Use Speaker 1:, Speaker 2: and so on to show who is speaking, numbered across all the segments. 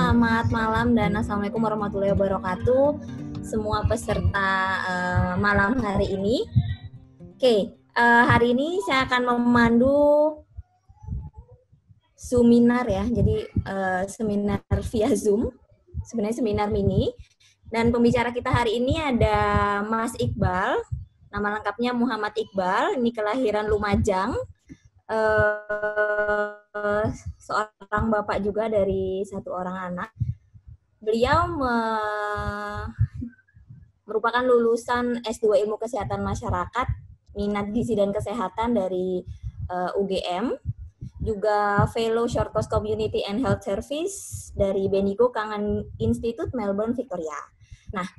Speaker 1: selamat malam dan Assalamualaikum warahmatullahi wabarakatuh semua peserta malam hari ini. Oke, hari ini saya akan memandu seminar ya, jadi seminar via Zoom, sebenarnya seminar mini. Dan pembicara kita hari ini ada Mas Iqbal, nama lengkapnya Muhammad Iqbal, ini kelahiran Lumajang. Seorang bapak juga dari satu orang anak. Beliau merupakan lulusan S2 Ilmu Kesehatan Masyarakat, minat gizi dan kesehatan dari UGM, juga Fellow Short Course Community and Health Service dari Bendigo Kangen Institute Melbourne, Victoria. Nah,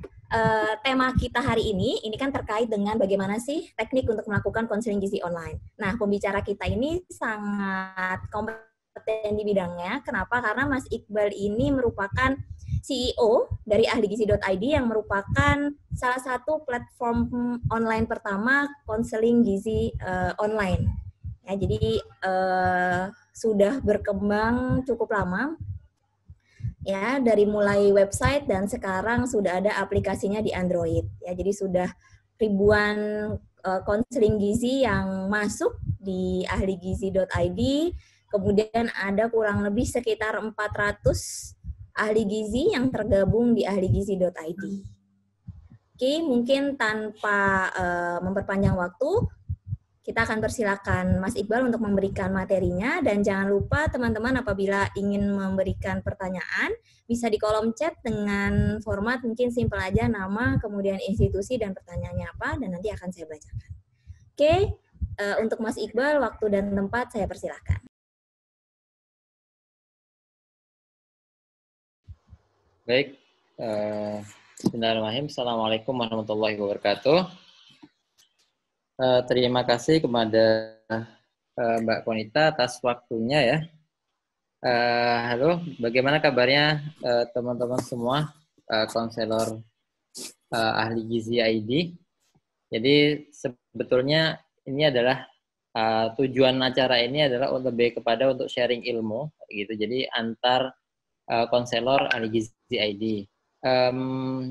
Speaker 1: tema kita hari ini kan terkait dengan bagaimana sih teknik untuk melakukan konseling gizi online. Nah, pembicara kita ini sangat kompeten di bidangnya. Kenapa? Karena Mas Iqbal ini merupakan CEO dari ahligizi.id yang merupakan salah satu platform online pertama konseling gizi online. Ya, jadi sudah berkembang cukup lama. Ya, dari mulai website dan sekarang sudah ada aplikasinya di Android. Ya, jadi sudah ribuan konseling gizi yang masuk di ahligizi.id. Kemudian ada kurang lebih sekitar 400 ahli gizi yang tergabung di ahligizi.id. Oke, mungkin tanpa memperpanjang waktu, kita akan persilakan Mas Iqbal untuk memberikan materinya, dan jangan lupa teman-teman apabila ingin memberikan pertanyaan bisa di kolom chat dengan format mungkin simpel aja, nama, kemudian institusi dan pertanyaannya apa, dan nanti akan saya bacakan. Oke, untuk Mas Iqbal waktu dan tempat saya persilakan.
Speaker 2: Baik, bismillahirrahmanirrahim. Assalamualaikum warahmatullahi wabarakatuh. Terima kasih kepada Mbak Konita atas waktunya ya. Halo, bagaimana kabarnya teman-teman semua konselor ahli gizi ID? Jadi sebetulnya ini adalah tujuan acara ini adalah lebih kepada untuk sharing ilmu gitu. Jadi antar konselor ahli gizi ID.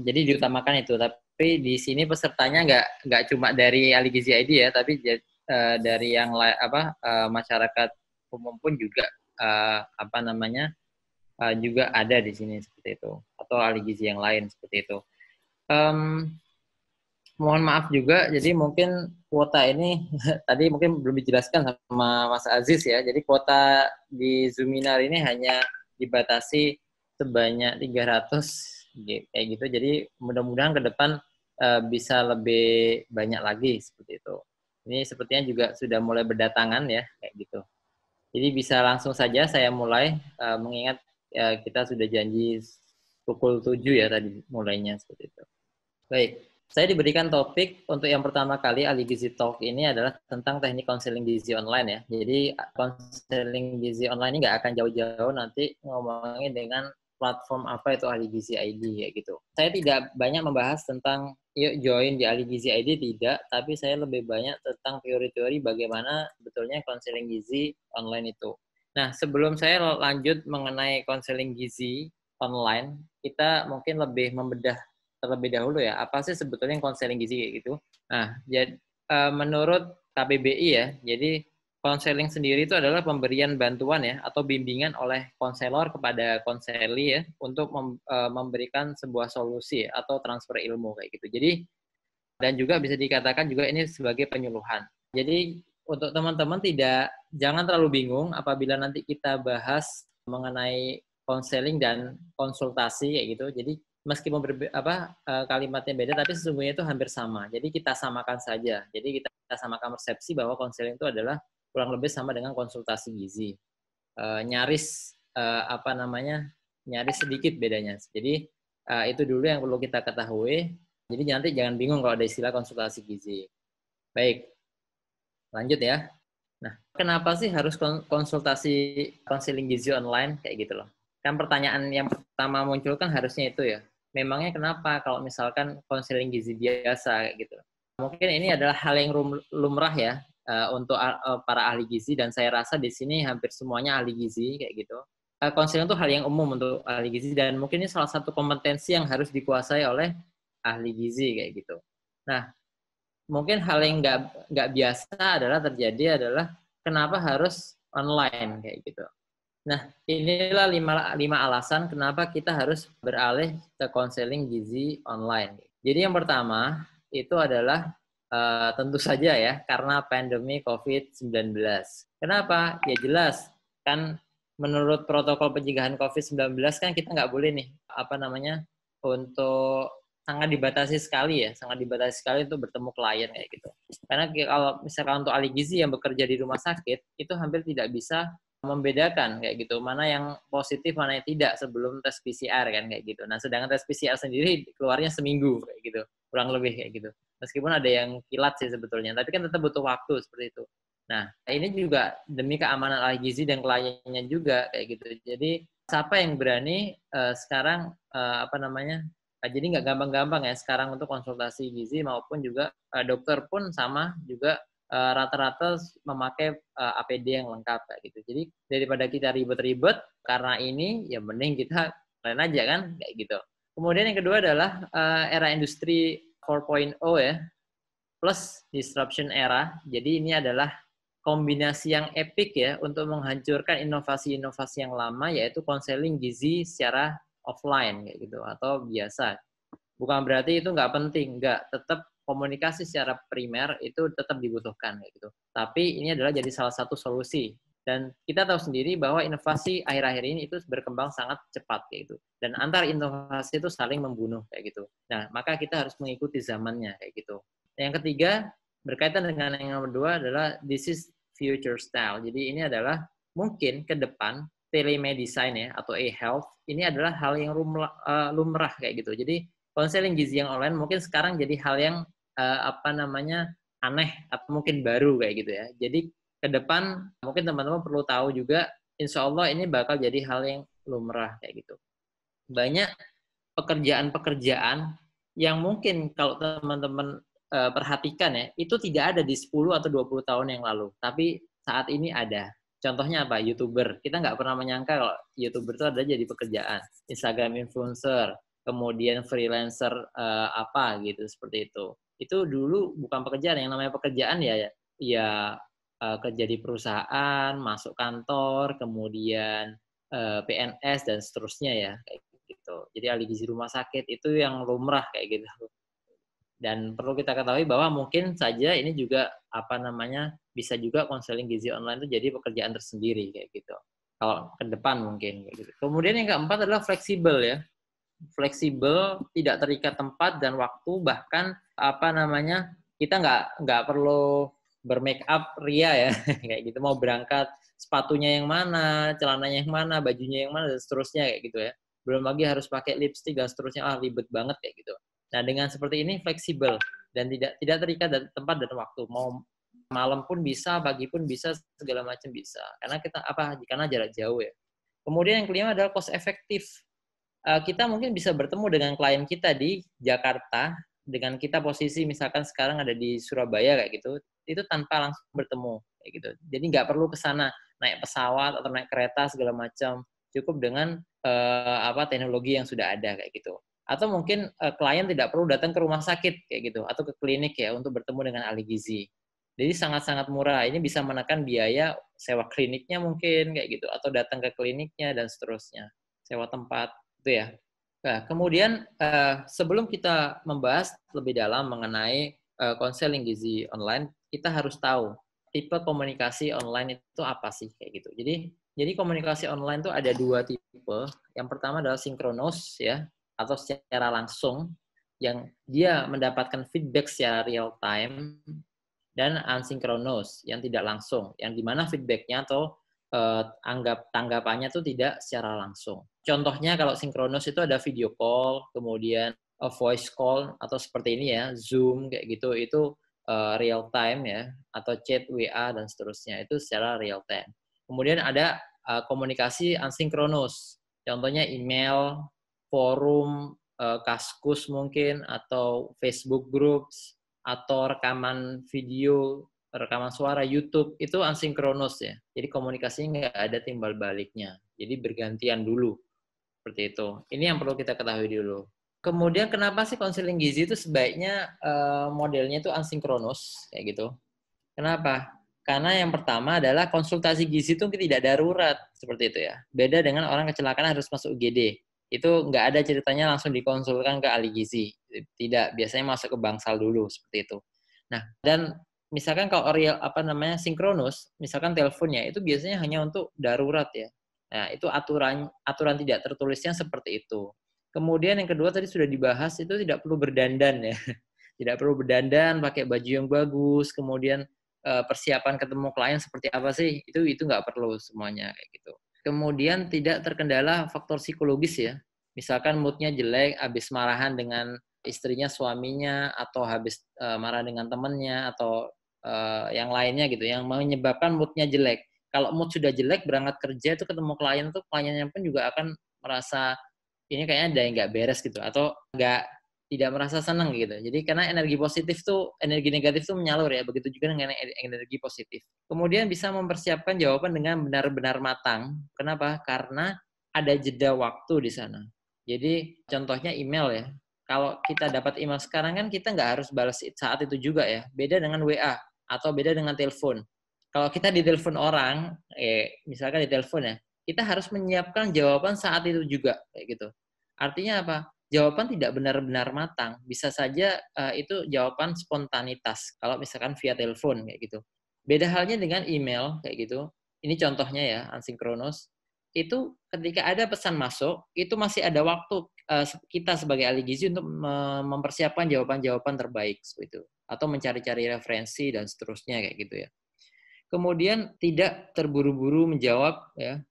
Speaker 2: Jadi diutamakan itu, tapi di sini pesertanya nggak cuma dari ahli gizi ID ya, tapi dari yang masyarakat umum pun juga juga ada di sini seperti itu, atau ahli gizi yang lain seperti itu. Mohon maaf juga, jadi mungkin kuota ini tadi mungkin belum dijelaskan sama Mas Aziz ya. Jadi kuota di Zoominar ini hanya dibatasi sebanyak 300 kayak gitu. Jadi mudah-mudahan ke depan bisa lebih banyak lagi seperti itu. Ini sepertinya juga sudah mulai berdatangan ya kayak gitu. Jadi bisa langsung saja saya mulai, mengingat kita sudah janji pukul 7 ya tadi mulainya seperti itu. Baik, saya diberikan topik untuk yang pertama kali ahli gizi talk ini adalah tentang teknik konseling gizi online ya. Jadi konseling gizi online ini nggak akan jauh-jauh, nanti ngomongin dengan platform apa itu ahli gizi ID ya gitu. Saya tidak banyak membahas tentang yuk join di ahli gizi ID, tidak, tapi saya lebih banyak tentang teori-teori bagaimana sebetulnya konseling gizi online itu. Nah, sebelum saya lanjut mengenai konseling gizi online, kita mungkin lebih membedah terlebih dahulu ya, apa sih sebetulnya konseling gizi kayak gitu. Nah, jadi menurut KBBI ya, jadi konseling sendiri itu adalah pemberian bantuan ya atau bimbingan oleh konselor kepada konseli ya untuk memberikan sebuah solusi atau transfer ilmu kayak gitu. Jadi dan juga bisa dikatakan juga ini sebagai penyuluhan. Jadi untuk teman-teman jangan terlalu bingung apabila nanti kita bahas mengenai konseling dan konsultasi kayak gitu. Jadi meskipun kalimatnya beda, tapi sesungguhnya itu hampir sama. Jadi kita samakan saja. Jadi kita samakan persepsi bahwa konseling itu adalah kurang lebih sama dengan konsultasi gizi. Nyaris sedikit bedanya. Jadi itu dulu yang perlu kita ketahui. Jadi nanti jangan bingung kalau ada istilah konsultasi gizi. Baik, lanjut ya. Nah, kenapa sih harus konsultasi konseling gizi online kayak gitu loh? Kan pertanyaan yang pertama muncul kan harusnya itu ya. Memangnya kenapa kalau misalkan konseling gizi biasa kayak gitu? Mungkin ini adalah hal yang lumrah ya untuk para ahli gizi, dan saya rasa di sini hampir semuanya ahli gizi kayak gitu. konseling itu hal yang umum untuk ahli gizi dan mungkin ini salah satu kompetensi yang harus dikuasai oleh ahli gizi kayak gitu. Nah, mungkin hal yang nggak biasa adalah kenapa harus online kayak gitu. Nah, inilah lima alasan kenapa kita harus beralih ke konseling gizi online. Jadi yang pertama itu adalah tentu saja ya karena pandemi COVID-19. Kenapa? Ya jelas kan menurut protokol pencegahan COVID-19 kan kita nggak boleh nih untuk sangat dibatasi sekali untuk bertemu klien kayak gitu. Karena kalau misalkan untuk ahli gizi yang bekerja di rumah sakit itu hampir tidak bisa membedakan kayak gitu mana yang positif mana yang tidak sebelum tes PCR kan kayak gitu. Nah sedangkan tes PCR sendiri keluarnya seminggu kayak gitu kurang lebih kayak gitu. Meskipun ada yang kilat sih sebetulnya, tapi kan tetap butuh waktu seperti itu. Nah ini juga demi keamanan ahli gizi dan kliennya juga kayak gitu. Jadi siapa yang berani sekarang jadi nggak gampang-gampang ya sekarang untuk konsultasi gizi maupun juga dokter pun sama juga rata-rata memakai APD yang lengkap kayak gitu. Jadi daripada kita ribet-ribet karena ini ya mending kita lain aja kan kayak gitu. Kemudian yang kedua adalah era industri 4.0 ya plus disruption era. Jadi ini adalah kombinasi yang epic ya untuk menghancurkan inovasi-inovasi yang lama yaitu konseling gizi secara offline kayak gitu atau biasa. Bukan berarti itu nggak penting, nggak, tetap komunikasi secara primer itu tetap dibutuhkan kayak gitu. Tapi ini adalah jadi salah satu solusi. Dan kita tahu sendiri bahwa inovasi akhir-akhir ini itu berkembang sangat cepat kayak gitu. Dan antar inovasi itu saling membunuh kayak gitu. Nah, maka kita harus mengikuti zamannya kayak gitu. Yang ketiga, berkaitan dengan yang nomor dua adalah this is future style. Jadi ini adalah mungkin ke depan telemedicine ya atau e-health ini adalah hal yang lumrah kayak gitu. Jadi konseling gizi yang online mungkin sekarang jadi hal yang aneh atau mungkin baru kayak gitu ya. Jadi ke depan mungkin teman-teman perlu tahu juga, insya Allah ini bakal jadi hal yang lumrah kayak gitu. Banyak pekerjaan-pekerjaan yang mungkin kalau teman-teman perhatikan ya, itu tidak ada di 10 atau 20 tahun yang lalu. Tapi saat ini ada. Contohnya apa? YouTuber. Kita nggak pernah menyangka kalau YouTuber itu ada jadi pekerjaan. Instagram influencer, kemudian freelancer apa gitu, seperti itu. Itu dulu bukan pekerjaan. Yang namanya pekerjaan ya kerja di perusahaan, masuk kantor, kemudian PNS dan seterusnya ya kayak gitu. Jadi ahli gizi rumah sakit itu yang lumrah kayak gitu. Dan perlu kita ketahui bahwa mungkin saja ini juga bisa juga konseling gizi online itu jadi pekerjaan tersendiri kayak gitu. Kalau ke depan mungkin kayak gitu. Kemudian yang keempat adalah fleksibel ya. Fleksibel, tidak terikat tempat dan waktu, bahkan kita nggak perlu bermake up ria ya kayak gitu, mau berangkat sepatunya yang mana, celananya yang mana, bajunya yang mana dan seterusnya kayak gitu ya. Belum lagi harus pakai lipstick dan seterusnya, ribet banget kayak gitu. Nah dengan seperti ini fleksibel dan tidak terikat dari tempat dan waktu, mau malam pun bisa, pagi pun bisa, segala macam bisa. Karena jarak jauh ya. Kemudian yang kelima adalah cost efektif. Kita mungkin bisa bertemu dengan klien kita di Jakarta, dengan kita posisi misalkan sekarang ada di Surabaya kayak gitu, itu tanpa langsung bertemu kayak gitu. Jadi nggak perlu ke sana naik pesawat atau naik kereta segala macam, cukup dengan teknologi yang sudah ada kayak gitu. Atau mungkin klien tidak perlu datang ke rumah sakit kayak gitu atau ke klinik ya untuk bertemu dengan ahli gizi. Jadi sangat-sangat murah. Ini bisa menekan biaya sewa kliniknya mungkin kayak gitu atau datang ke kliniknya dan seterusnya. Sewa tempat itu ya. Nah, kemudian sebelum kita membahas lebih dalam mengenai konseling gizi online, kita harus tahu tipe komunikasi online itu apa sih kayak gitu. Jadi komunikasi online itu ada dua tipe. Yang pertama adalah sinkronus ya atau secara langsung yang dia mendapatkan feedback secara real time, dan asinkronus yang tidak langsung, yang dimana feedbacknya atau tanggapannya itu tidak secara langsung. Contohnya kalau sinkronus itu ada video call, kemudian voice call atau seperti ini ya, Zoom kayak gitu, itu real time ya, atau chat WA dan seterusnya itu secara real time. Kemudian ada komunikasi asinkronus, contohnya email, forum, Kaskus mungkin, atau Facebook groups, atau rekaman video rekaman suara YouTube itu asinkronus ya. Jadi komunikasinya nggak ada timbal baliknya. Jadi bergantian dulu seperti itu. Ini yang perlu kita ketahui dulu. Kemudian kenapa sih konseling gizi itu sebaiknya modelnya itu asinkronus kayak gitu? Kenapa? Karena yang pertama adalah konsultasi gizi itu tidak darurat seperti itu ya. Beda dengan orang kecelakaan harus masuk UGD. Itu nggak ada ceritanya langsung dikonsulkan ke ahli gizi. Tidak, biasanya masuk ke bangsal dulu seperti itu. Nah, dan misalkan kalau sinkronus, misalkan teleponnya itu biasanya hanya untuk darurat ya. Nah, itu aturan tidak tertulisnya seperti itu. Kemudian yang kedua tadi sudah dibahas, itu tidak perlu berdandan ya. Tidak perlu berdandan, pakai baju yang bagus, kemudian persiapan ketemu klien seperti apa sih, itu nggak perlu semuanya kayak gitu. Kemudian tidak terkendala faktor psikologis ya, misalkan moodnya jelek, habis marahan dengan istrinya, suaminya, atau habis marah dengan temannya, atau yang lainnya gitu, yang menyebabkan moodnya jelek. Kalau mood sudah jelek, berangkat kerja itu ketemu klien tuh, kliennya pun juga akan merasa ini kayaknya ada yang nggak beres gitu, atau tidak merasa senang gitu. Jadi karena energi negatif tuh menyalur ya, begitu juga dengan energi positif. Kemudian bisa mempersiapkan jawaban dengan benar-benar matang. Kenapa? Karena ada jeda waktu di sana. Jadi contohnya email ya. Kalau kita dapat email sekarang kan kita nggak harus balas saat itu juga ya. Beda dengan WA atau beda dengan telepon. Kalau kita ditelepon orang, misalkan di telepon ya, kita harus menyiapkan jawaban saat itu juga kayak gitu. Artinya apa? Jawaban tidak benar-benar matang. Bisa saja itu jawaban spontanitas kalau misalkan via telepon kayak gitu. Beda halnya dengan email kayak gitu. Ini contohnya ya, asinkronus. Itu ketika ada pesan masuk, itu masih ada waktu kita sebagai ahli gizi untuk mempersiapkan jawaban-jawaban terbaik seperti itu, atau mencari-cari referensi dan seterusnya kayak gitu ya. Kemudian tidak terburu-buru menjawab ya.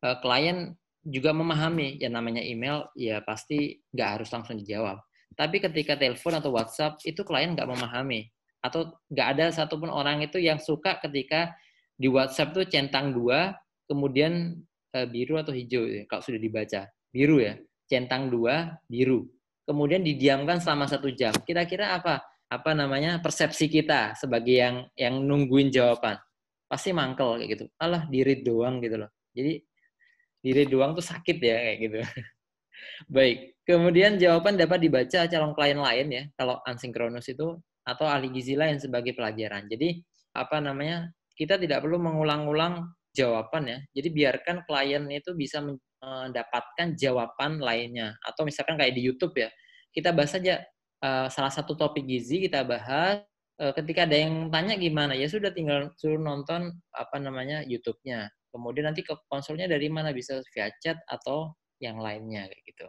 Speaker 2: Klien juga memahami yang namanya email ya pasti nggak harus langsung dijawab. Tapi ketika telepon atau WhatsApp itu klien nggak memahami, atau nggak ada satupun orang itu yang suka ketika di WhatsApp tuh centang 2 kemudian biru atau hijau ya, kalau sudah dibaca biru ya, centang 2 biru, kemudian didiamkan selama 1 jam. Kira-kira apa namanya persepsi kita sebagai yang nungguin jawaban? Pasti mangkel kayak gitu. Alah, di read doang gitu loh. Jadi diri doang tuh sakit ya kayak gitu. Baik, kemudian jawaban dapat dibaca calon klien lain ya, kalau asinkronus itu, atau ahli gizi lain sebagai pelajaran. Jadi kita tidak perlu mengulang-ulang jawaban ya. Jadi biarkan klien itu bisa mendapatkan jawaban lainnya. Atau misalkan kayak di YouTube ya, kita bahas saja salah satu topik gizi kita bahas. Ketika ada yang tanya gimana, ya sudah tinggal suruh nonton YouTube-nya. Kemudian nanti ke konsulnya dari mana, bisa via chat atau yang lainnya kayak gitu.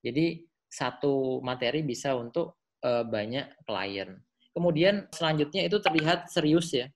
Speaker 2: Jadi satu materi bisa untuk banyak klien. Kemudian selanjutnya itu terlihat serius ya.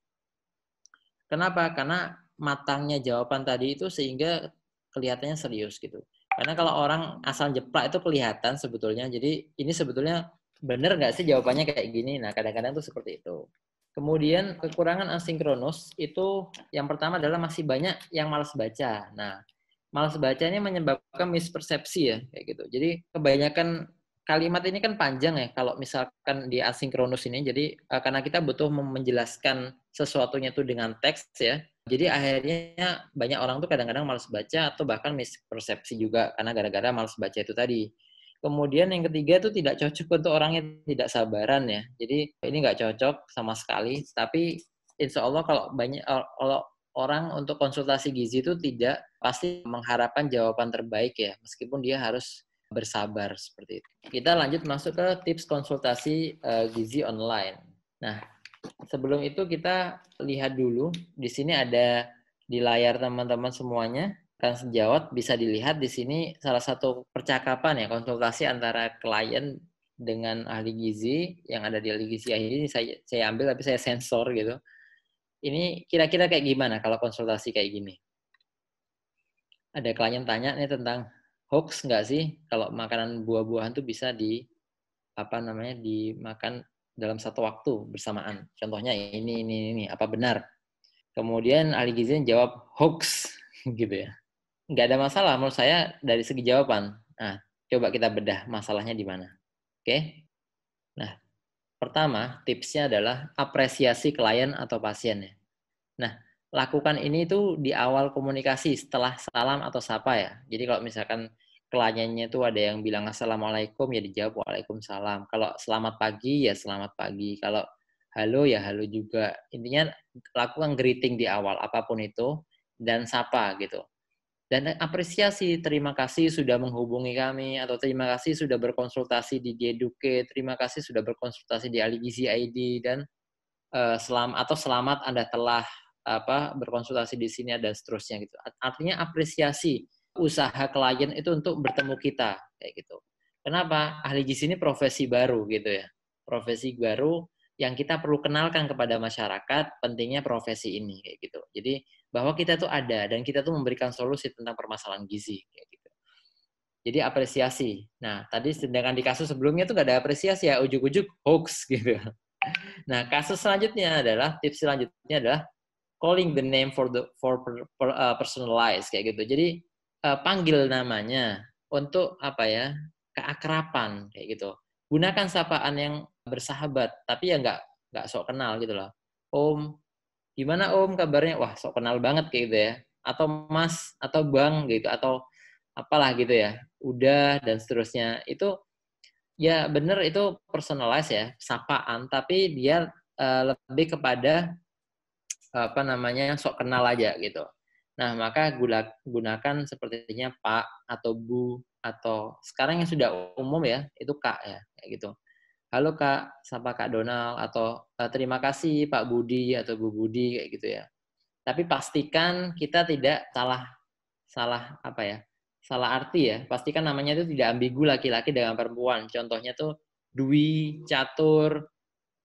Speaker 2: Kenapa? Karena matangnya jawaban tadi itu sehingga kelihatannya serius gitu. Karena kalau orang asal jeplak itu kelihatan sebetulnya. Jadi ini sebetulnya benar nggak sih jawabannya kayak gini? Nah kadang-kadang tuh seperti itu. Kemudian kekurangan asinkronus itu yang pertama adalah masih banyak yang malas baca. Nah, malas bacanya menyebabkan mispersepsi ya kayak gitu. Jadi kebanyakan kalimat ini kan panjang ya kalau misalkan di asinkronus ini. Jadi karena kita butuh menjelaskan sesuatunya itu dengan teks ya. Jadi akhirnya banyak orang tuh kadang-kadang malas baca atau bahkan mispersepsi juga karena gara-gara malas baca itu tadi. Kemudian yang ketiga itu tidak cocok untuk orang yang tidak sabaran ya. Jadi ini nggak cocok sama sekali. Tapi insya Allah kalau orang untuk konsultasi gizi itu tidak pasti mengharapkan jawaban terbaik ya. Meskipun dia harus bersabar seperti itu. Kita lanjut masuk ke tips konsultasi gizi online. Nah, sebelum itu kita lihat dulu. Di sini ada di layar teman-teman semuanya. Kan sejawat bisa dilihat di sini salah satu percakapan ya, konsultasi antara klien dengan ahli gizi yang ada di ahli gizi ini saya ambil tapi saya sensor gitu. Ini kira-kira kayak gimana kalau konsultasi kayak gini? Ada klien tanya nih tentang hoax nggak sih kalau makanan buah-buahan tuh bisa dimakan dalam satu waktu bersamaan. Contohnya ini apa benar? Kemudian ahli gizi jawab hoax gitu ya. Nggak ada masalah menurut saya dari segi jawaban. Nah, coba kita bedah masalahnya di mana. Oke? Nah, Pertama, tipsnya adalah apresiasi klien atau pasiennya. Nah, lakukan ini tuh di awal komunikasi setelah salam atau sapa ya. Jadi kalau misalkan kliennya tuh ada yang bilang assalamualaikum ya dijawab waalaikumsalam. Kalau selamat pagi ya selamat pagi. Kalau halo ya halo juga. Intinya lakukan greeting di awal apapun itu dan sapa gitu. Dan apresiasi, terima kasih sudah menghubungi kami, atau terima kasih sudah berkonsultasi di Dieduke, terima kasih sudah berkonsultasi di Aligizi ID, dan selamat Anda telah berkonsultasi di sini dan seterusnya gitu. Artinya apresiasi usaha klien itu untuk bertemu kita kayak gitu. Kenapa? Ahli gizi ini profesi baru gitu ya. Profesi baru yang kita perlu kenalkan kepada masyarakat pentingnya profesi ini kayak gitu. Jadi bahwa kita tuh ada dan kita tuh memberikan solusi tentang permasalahan gizi kayak gitu. Jadi apresiasi. Nah, tadi sedangkan di kasus sebelumnya tuh gak ada apresiasi ya, ujuk-ujuk hoax gitu. Nah, kasus selanjutnya adalah tips selanjutnya adalah calling the name personalized kayak gitu. Jadi panggil namanya untuk apa ya? Keakraban kayak gitu. Gunakan sapaan yang bersahabat, tapi ya nggak sok kenal gitu loh. Om, gimana Om kabarnya? Wah, sok kenal banget kayak gitu ya. Atau Mas atau Bang gitu atau apalah gitu ya. Udah dan seterusnya. Itu ya benar itu personalized ya, sapaan, tapi dia lebih kepada apa namanya sok kenal aja gitu. Nah, maka gunakan sepertinya Pak atau Bu atau sekarang yang sudah umum ya, itu Kak ya, kayak gitu. Halo Kak, sapa Kak Donald atau terima kasih Pak Budi atau Bu Budi kayak gitu ya. Tapi pastikan kita tidak salah salah apa ya? Salah arti ya. Pastikan namanya itu tidak ambigu laki-laki dengan perempuan. Contohnya tuh Dwi, Catur,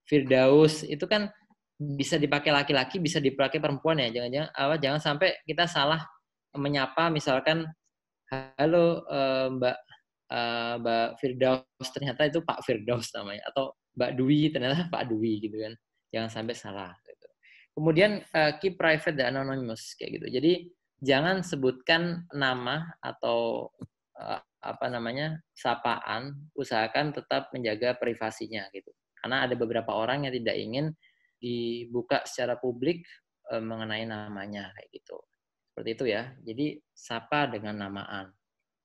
Speaker 2: Firdaus itu kan bisa dipakai laki-laki, bisa dipakai perempuan ya. Jangan sampai kita salah menyapa misalkan halo Mbak Firdaus ternyata itu Pak Firdaus namanya atau Mbak Dwi ternyata Pak Dwi gitu kan. Jangan sampai salah gitu. Kemudian keep private dan anonymous kayak gitu. Jadi jangan sebutkan nama atau apa namanya sapaan, usahakan tetap menjaga privasinya gitu. Karena ada beberapa orang yang tidak ingin dibuka secara publik mengenai namanya kayak gitu. Seperti itu ya. Jadi sapa dengan namaan.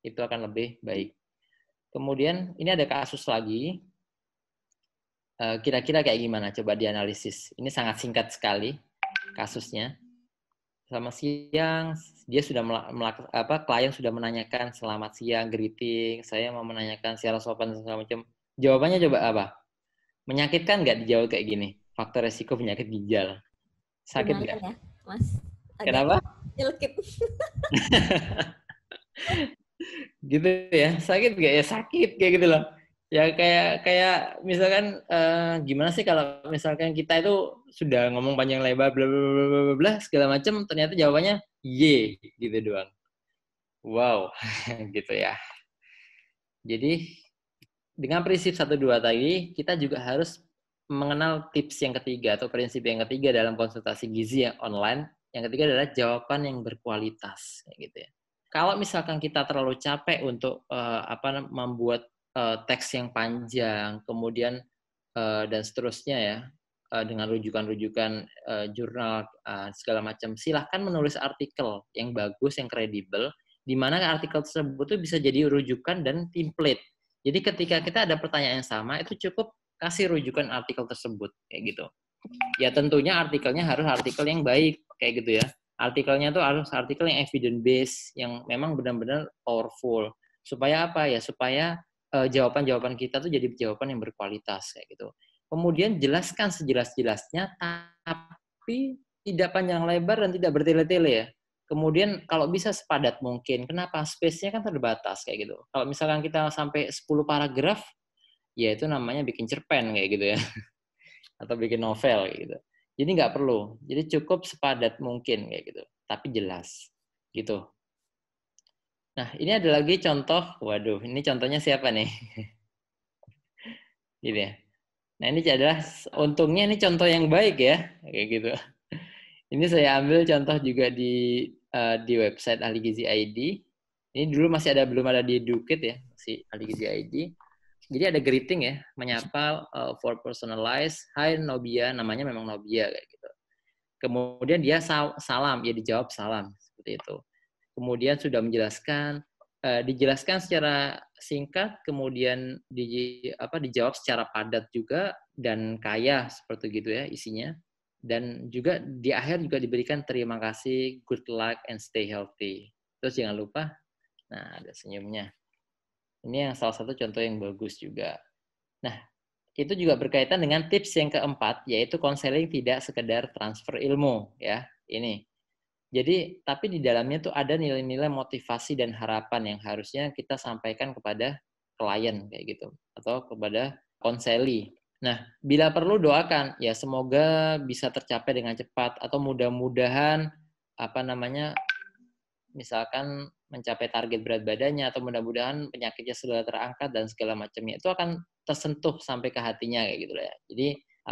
Speaker 2: Itu akan lebih baik. Kemudian ini ada kasus lagi. Kira-kira kayak gimana? Coba dianalisis. Ini sangat singkat sekali kasusnya. Selamat siang, dia sudah klien sudah menanyakan selamat siang, greeting. Saya mau menanyakan secara sopan segala macam. Jawabannya coba apa? Menyakitkan nggak dijawab kayak gini? Faktor resiko penyakit ginjal. Sakit nggak?
Speaker 1: Lumayan ya, Mas. Agak
Speaker 2: Kenapa?
Speaker 1: nyelkit.
Speaker 2: Gitu ya. Sakit nggak ya? Sakit kayak gitu loh. Ya kayak misalkan gimana sih kalau misalkan kita itu sudah ngomong panjang lebar bla bla bla bla bla segala macam ternyata jawabannya y gitu doang. Wow, gitu ya. Jadi dengan prinsip 1 2 tadi kita juga harus mengenal tips yang ketiga atau prinsip yang ketiga dalam konsultasi gizi yang online. Yang ketiga adalah jawaban yang berkualitas kayak gitu ya. Kalau misalkan kita terlalu capek untuk membuat teks yang panjang, kemudian dan seterusnya ya, dengan rujukan-rujukan jurnal segala macam, silahkan menulis artikel yang bagus, yang kredibel, di mana artikel tersebut tuh bisa jadi rujukan dan template. Jadi ketika kita ada pertanyaan yang sama, itu cukup kasih rujukan artikel tersebut, kayak gitu. Ya tentunya artikelnya harus artikel yang baik, kayak gitu ya. Artikelnya tuh harus artikel yang evidence based, yang memang benar-benar powerful. Supaya apa ya? Supaya jawaban-jawaban kita tuh jadi jawaban yang berkualitas kayak gitu. Kemudian jelaskan sejelas-jelasnya, tapi tidak panjang lebar dan tidak bertele-tele ya. Kemudian kalau bisa sepadat mungkin. Kenapa? Space-nya kan terbatas kayak gitu. Kalau misalkan kita sampai 10 paragraf, ya itu namanya bikin cerpen kayak gitu ya. Atau bikin novel kayak gitu. Jadi nggak perlu. Jadi cukup sepadat mungkin kayak gitu. Tapi jelas. Gitu. Nah, ini ada lagi contoh. Waduh, ini contohnya siapa nih? Gitu ya. Nah, ini adalah untungnya ini contoh yang baik ya, kayak gitu. Ini saya ambil contoh juga di website Ahli Gizi ID. Ini dulu masih belum ada di Dukit ya, si Ahli Gizi ID. Jadi ada greeting ya, menyapa for personalized, hi Nobia, namanya memang Nobia kayak gitu. Kemudian dia salam, ya dijawab salam seperti itu. Kemudian sudah menjelaskan, dijelaskan secara singkat, kemudian dijawab secara padat juga dan kaya seperti gitu ya isinya. Dan juga di akhir juga diberikan terima kasih, good luck and stay healthy. Terus jangan lupa, nah ada senyumnya. Ini yang salah satu contoh yang bagus juga. Nah, itu juga berkaitan dengan tips yang keempat, yaitu konseling tidak sekedar transfer ilmu ya. Ini. Jadi, tapi di dalamnya tuh ada nilai-nilai motivasi dan harapan yang harusnya kita sampaikan kepada klien kayak gitu atau kepada konseli. Nah, bila perlu doakan ya semoga bisa tercapai dengan cepat atau mudah-mudahan misalkan mencapai target berat badannya atau mudah-mudahan penyakitnya segera terangkat dan segala macamnya itu akan tersentuh sampai ke hatinya kayak gitu ya. Jadi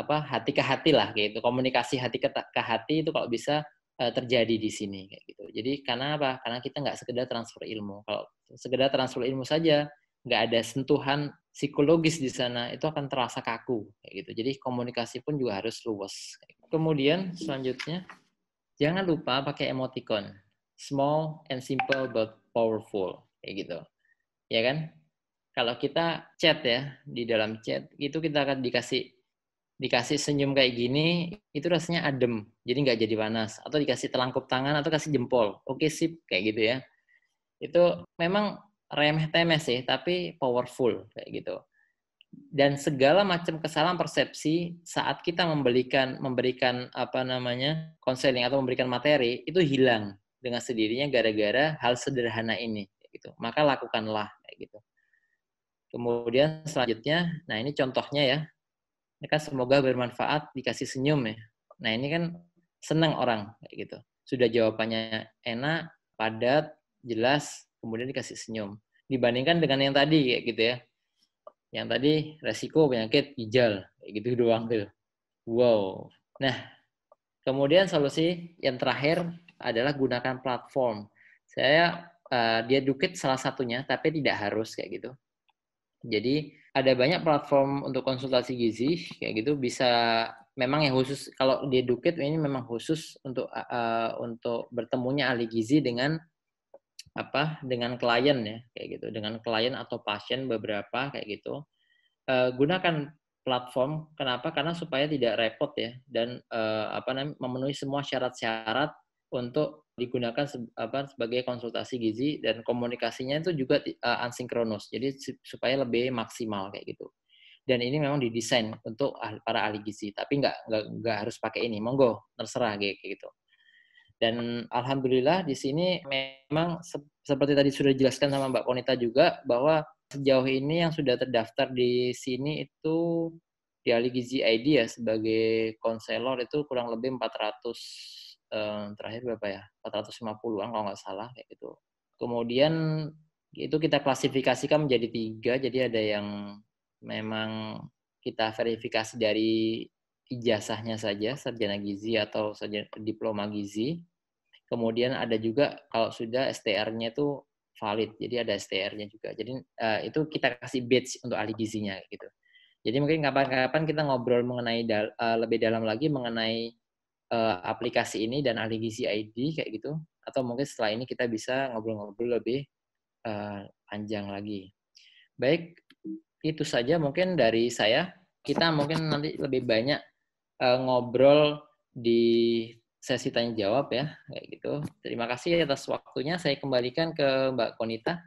Speaker 2: hati ke hati lah kayak gitu. Komunikasi hati ke hati itu kalau bisa terjadi di sini kayak gitu. Jadi karena apa? Karena kita nggak sekedar transfer ilmu. Kalau sekedar transfer ilmu saja nggak ada sentuhan psikologis di sana itu akan terasa kaku kayak gitu. Jadi komunikasi pun juga harus luwes. Kemudian selanjutnya jangan lupa pakai emoticon. Small and simple but powerful. Kayak gitu. Ya kan? Kalau kita chat ya, di dalam chat, itu kita akan dikasih senyum kayak gini, itu rasanya adem. Jadi nggak jadi panas. Atau dikasih telangkup tangan, atau kasih jempol. Oke, sip. Kayak gitu ya. Itu memang remeh-temeh sih, tapi powerful. Kayak gitu. Dan segala macam kesalahan persepsi saat kita memberikan konseling atau memberikan materi itu hilang dengan sendirinya gara-gara hal sederhana ini gitu. Maka lakukanlah kayak gitu. Kemudian selanjutnya, nah ini contohnya ya. Ini kan semoga bermanfaat, dikasih senyum ya. Nah, ini kan senang orang kayak gitu. Sudah jawabannya enak, padat, jelas, kemudian dikasih senyum. Dibandingkan dengan yang tadi kayak gitu ya. Yang tadi resiko penyakit ginjal, kayak gitu doang tuh. Wow. Nah, kemudian solusi yang terakhir adalah gunakan platform. Saya dia Dukit salah satunya, tapi tidak harus kayak gitu. Jadi ada banyak platform untuk konsultasi gizi kayak gitu bisa memang yang khusus kalau di Dukit ini memang khusus untuk bertemunya ahli gizi dengan dengan klien ya kayak gitu dengan klien atau pasien beberapa kayak gitu. Gunakan platform. Kenapa? Karena supaya tidak repot ya dan memenuhi semua syarat-syarat untuk digunakan sebagai konsultasi gizi dan komunikasinya itu juga asinkronus. Jadi supaya lebih maksimal kayak gitu. Dan ini memang didesain untuk para ahli gizi, tapi nggak harus pakai ini. Monggo, terserah kayak gitu. Dan alhamdulillah di sini memang seperti tadi sudah dijelaskan sama Mbak Konita juga bahwa sejauh ini yang sudah terdaftar di sini itu di ahli gizi ID ya sebagai konselor itu kurang lebih 400 terakhir berapa ya 450-an kalau nggak salah kayak gitu. Kemudian itu kita klasifikasikan menjadi 3, jadi ada yang memang kita verifikasi dari ijazahnya saja, sarjana gizi atau diploma gizi. Kemudian ada juga kalau sudah STR-nya itu valid, jadi ada STR-nya juga. Jadi itu kita kasih badge untuk ahli gizinya gitu. Jadi mungkin kapan-kapan kita ngobrol mengenai lebih dalam lagi mengenai aplikasi ini dan ahli gizi ID kayak gitu. Atau mungkin setelah ini kita bisa ngobrol-ngobrol lebih panjang lagi. Baik, itu saja mungkin dari saya. Kita mungkin nanti lebih banyak ngobrol di sesi tanya jawab ya, kayak gitu. Terima kasih atas waktunya. Saya kembalikan ke Mbak Konita.